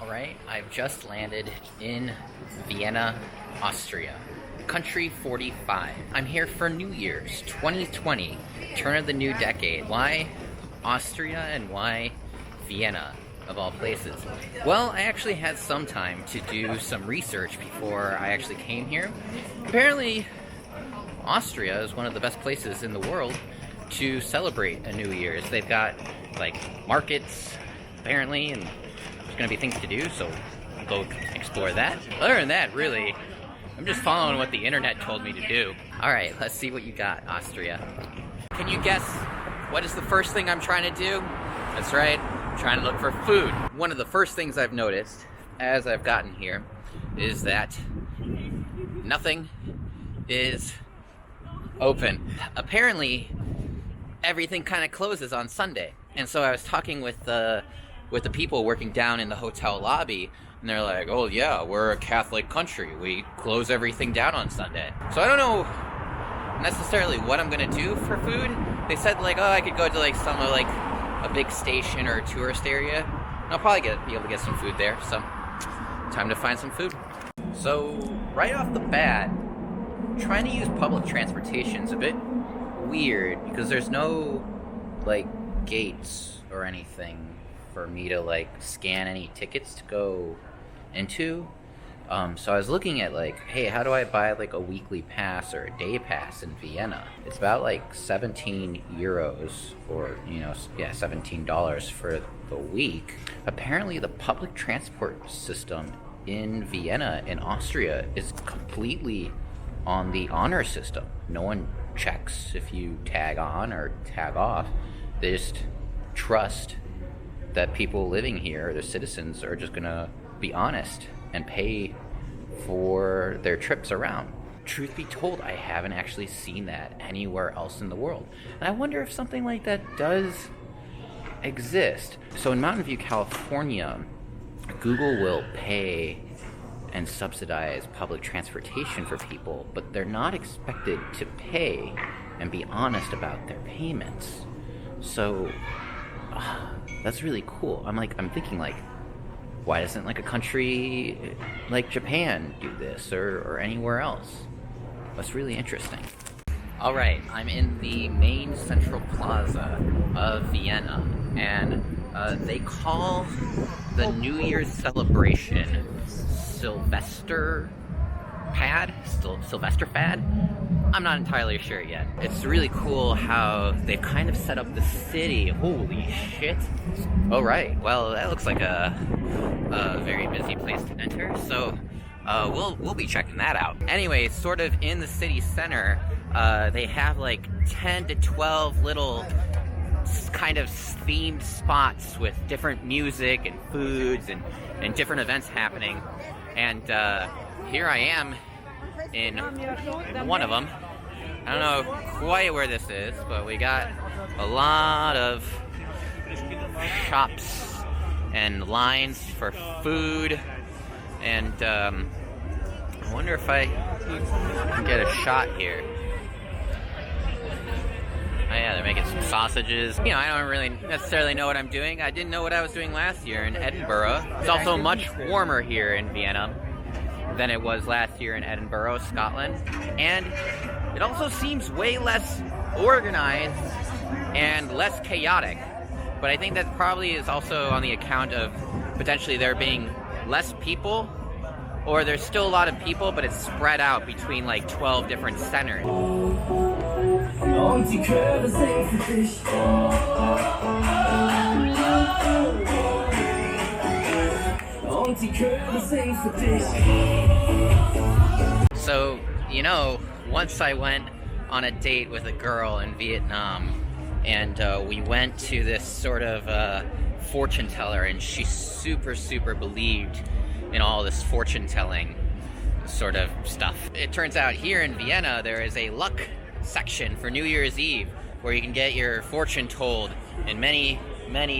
Alright, I've just landed in Vienna, Austria. Country 45. I'm here for New Year's 2020, turn of the new decade. Why Austria and why Vienna, of all places? Well, I actually had some time to do some research before I actually came here. Apparently, Austria is one of the best places in the world to celebrate a New Year's. They've got, like, markets, apparently, and there's gonna be things to do, so I'll go explore that. Other than that, really, I'm just following what the internet told me to do. Alright, let's see what you got, Austria. Can you guess what is the first thing I'm trying to do? That's right, I'm trying to look for food. One of the first things I've noticed as I've gotten here is that nothing is open. Apparently, everything kind of closes on Sunday. And so I was talking with the people working down in the hotel lobby, and they're like, oh yeah, we're a Catholic country. We close everything down on Sunday. So I don't know necessarily what I'm gonna do for food. They said like, oh, I could go to like some like a big station or a tourist area. And I'll probably be able to get some food there. So time to find some food. So right off the bat, trying to use public transportation is a bit weird because there's no like gates or anything for me to like scan any tickets to go into. So I was looking at like, hey, how do I buy like a weekly pass or a day pass in Vienna? It's about like 17 euros or, $17 for the week. Apparently the public transport system in Vienna in Austria is completely on the honor system. No one checks if you tag on or tag off. They just trust that people living here, the citizens, are just gonna be honest and pay for their trips around. Truth be told, I haven't actually seen that anywhere else in the world. And I wonder if something like that does exist. So in Mountain View, California, Google will pay and subsidize public transportation for people, but they're not expected to pay and be honest about their payments. So that's really cool. I'm thinking like, why doesn't like a country like Japan do this or anywhere else? That's really interesting. All right, I'm in the main central plaza of Vienna, and they call the New Year's celebration Silvesterpfad? I'm not entirely sure yet. It's really cool how they've kind of set up the city. Holy shit. Oh, right. Well, that looks like a very busy place to enter, so we'll be checking that out. Anyway, sort of in the city center, they have like 10 to 12 little kind of themed spots with different music and foods and different events happening. And here I am in one of them. I don't know quite where this is, but we got a lot of shops and lines for food, and I wonder if I can get a shot here. Oh yeah, they're making some sausages. I don't really necessarily know what I'm doing. I didn't know what I was doing last year in Edinburgh. It's also much warmer here in Vienna than it was last year in Edinburgh, Scotland. And it also seems way less organized and less chaotic. But I think that probably is also on the account of potentially there being less people, or there's still a lot of people, but it's spread out between like 12 different centers. So, once I went on a date with a girl in Vietnam, and we went to this sort of fortune teller, and she super believed in all this fortune telling sort of stuff. It turns out here in Vienna there is a luck section for New Year's Eve where you can get your fortune told in many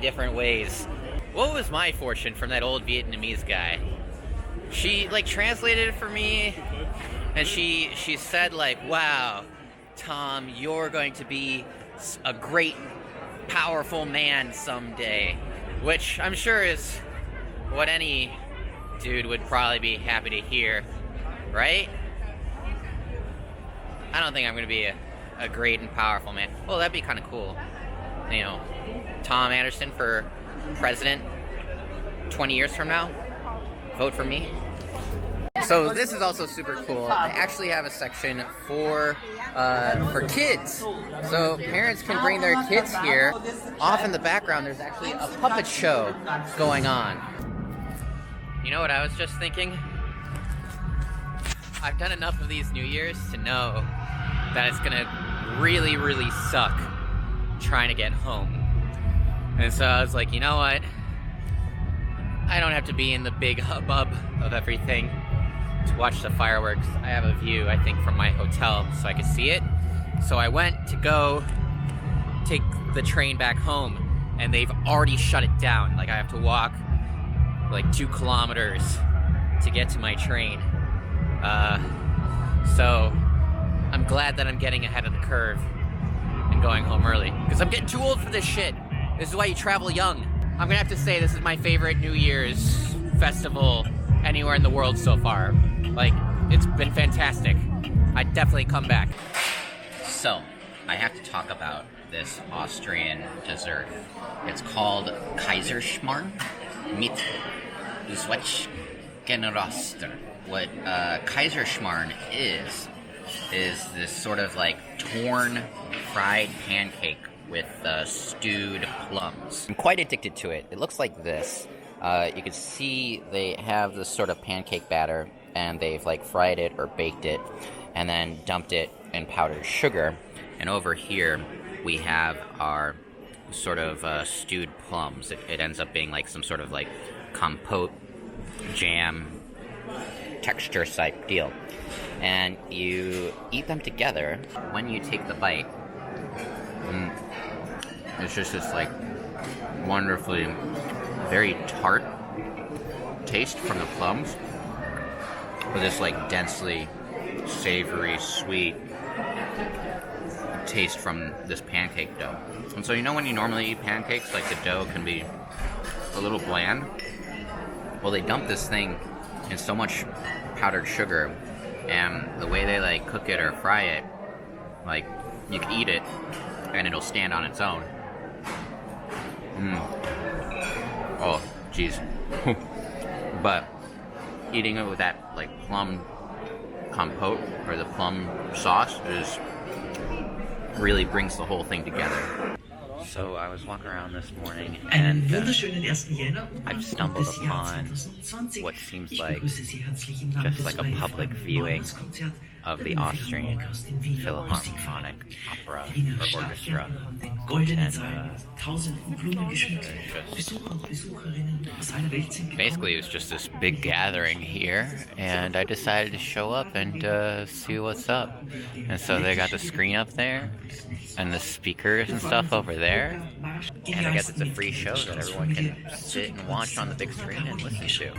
different ways. What was my fortune from that old Vietnamese guy? She like translated it for me, and she said like, wow, Tom, you're going to be a great, powerful man someday, which I'm sure is what any dude would probably be happy to hear, right? I don't think I'm gonna be a great and powerful man. Well, that'd be kind of cool. You know, Tom Anderson for president 20 years from now. Vote for me. So this is also super cool. They actually have a section for kids. So parents can bring their kids here. Off in the background, there's actually a puppet show going on. You know what I was just thinking? I've done enough of these New Year's to know that it's gonna really, really suck trying to get home. And so I was like, you know what? I don't have to be in the big hubbub of everything to watch the fireworks. I have a view, I think, from my hotel so I could see it. So I went to go take the train back home, and they've already shut it down. Like, I have to walk like 2 kilometers to get to my train. So I'm glad that I'm getting ahead of the curve and going home early, because I'm getting too old for this shit. This is why you travel young. I'm gonna have to say this is my favorite New Year's festival anywhere in the world so far. Like, it's been fantastic. I'd definitely come back. So, I have to talk about this Austrian dessert. It's called Kaiserschmarrn mit Zwetschgenroster. What Kaiserschmarrn is this sort of like torn fried pancake with stewed plums. I'm quite addicted to it. It looks like this. You can see they have this sort of pancake batter, and they've like fried it or baked it and then dumped it in powdered sugar. And over here we have our sort of stewed plums. It ends up being like some sort of like compote jam texture type deal. And you eat them together. When you take the bite, it's just this like wonderfully very tart taste from the plums, with this like densely savory sweet taste from this pancake dough. And so, you know, when you normally eat pancakes, like the dough can be a little bland. Well, they dump this thing in so much powdered sugar, and the way they like cook it or fry it, like you can eat it and it'll stand on its own. Oh, geez. But eating it with that like plum compote or the plum sauce really brings the whole thing together. So I was walking around this morning and I've stumbled upon what seems like just like a public viewing of the Austrian Philharmonic Opera or Orchestra. And basically it was just this big gathering here, and I decided to show up and see what's up. And so they got the screen up there and the speakers and stuff over there, and I guess it's a free show that everyone can sit and watch on the big screen and listen to.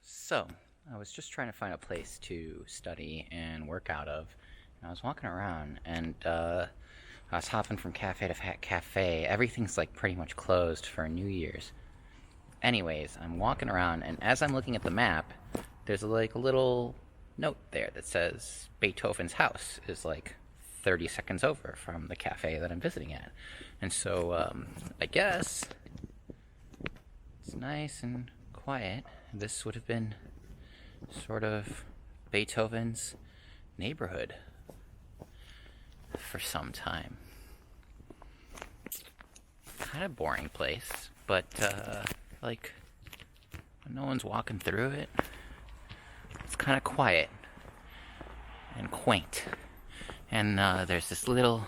So, I was just trying to find a place to study and work out of, and I was walking around, and I was hopping from cafe to cafe. Everything's like pretty much closed for New Year's. Anyways, I'm walking around, and as I'm looking at the map, there's like a little note there that says Beethoven's house is like 30 seconds over from the cafe that I'm visiting at. And so, I guess it's nice and quiet. This would have been sort of Beethoven's neighborhood for some time. Kind of boring place, but like when no one's walking through it, it's kind of quiet and quaint. And there's this little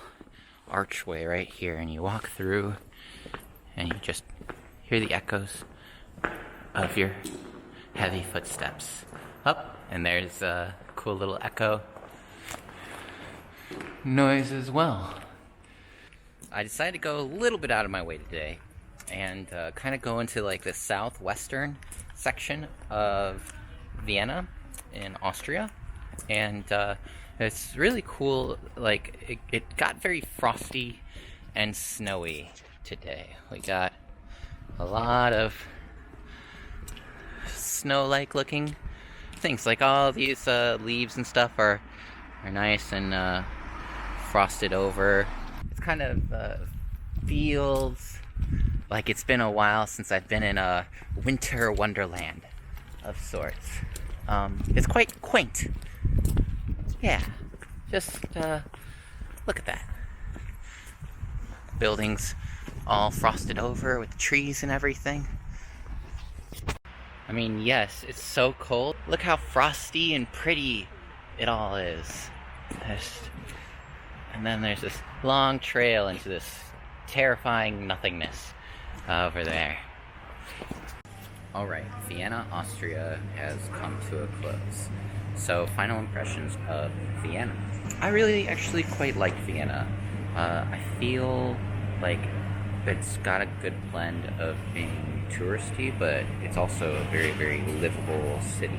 archway right here, and you walk through and you just hear the echoes of your heavy footsteps up, and there's a cool little echo noise as well. I decided to go a little bit out of my way today and kind of go into like the southwestern section of Vienna, in Austria, and it's really cool. Like, it got very frosty and snowy today. We got a lot of snow-like looking things. Like, all these leaves and stuff are nice and frosted over. It's kind of feels like it's been a while since I've been in a winter wonderland of sorts. It's quite quaint. Yeah, just look at that. Buildings all frosted over with trees and everything. I mean, yes, it's so cold. Look how frosty and pretty it all is. And then there's this long trail into this terrifying nothingness over there. Alright, Vienna, Austria has come to a close. So, final impressions of Vienna. I really actually quite like Vienna. I feel like it's got a good blend of being touristy, but it's also a very, very livable city.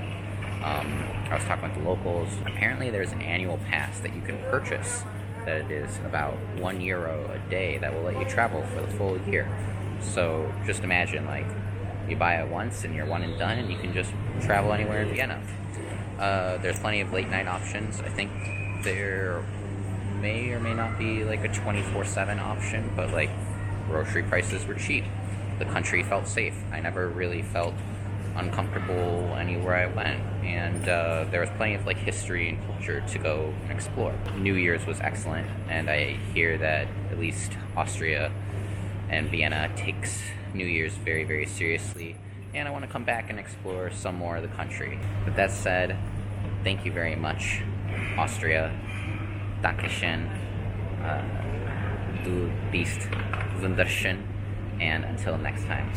I was talking with the locals. Apparently there's an annual pass that you can purchase that it is about €1 a day that will let you travel for the full year. So just imagine, like, you buy it once and you're one and done, and you can just travel anywhere in Vienna. There's plenty of late night options. I think there may or may not be like a 24/7 option, but like grocery prices were cheap. The country felt safe. I never really felt uncomfortable anywhere I went, and there was plenty of like history and culture to go and explore. New Year's was excellent, and I hear that at least Austria and Vienna takes New Year's very, very seriously, and I want to come back and explore some more of the country. With that said, thank you very much, Austria. Dankeschön. Du bist wunderschön, and until next time.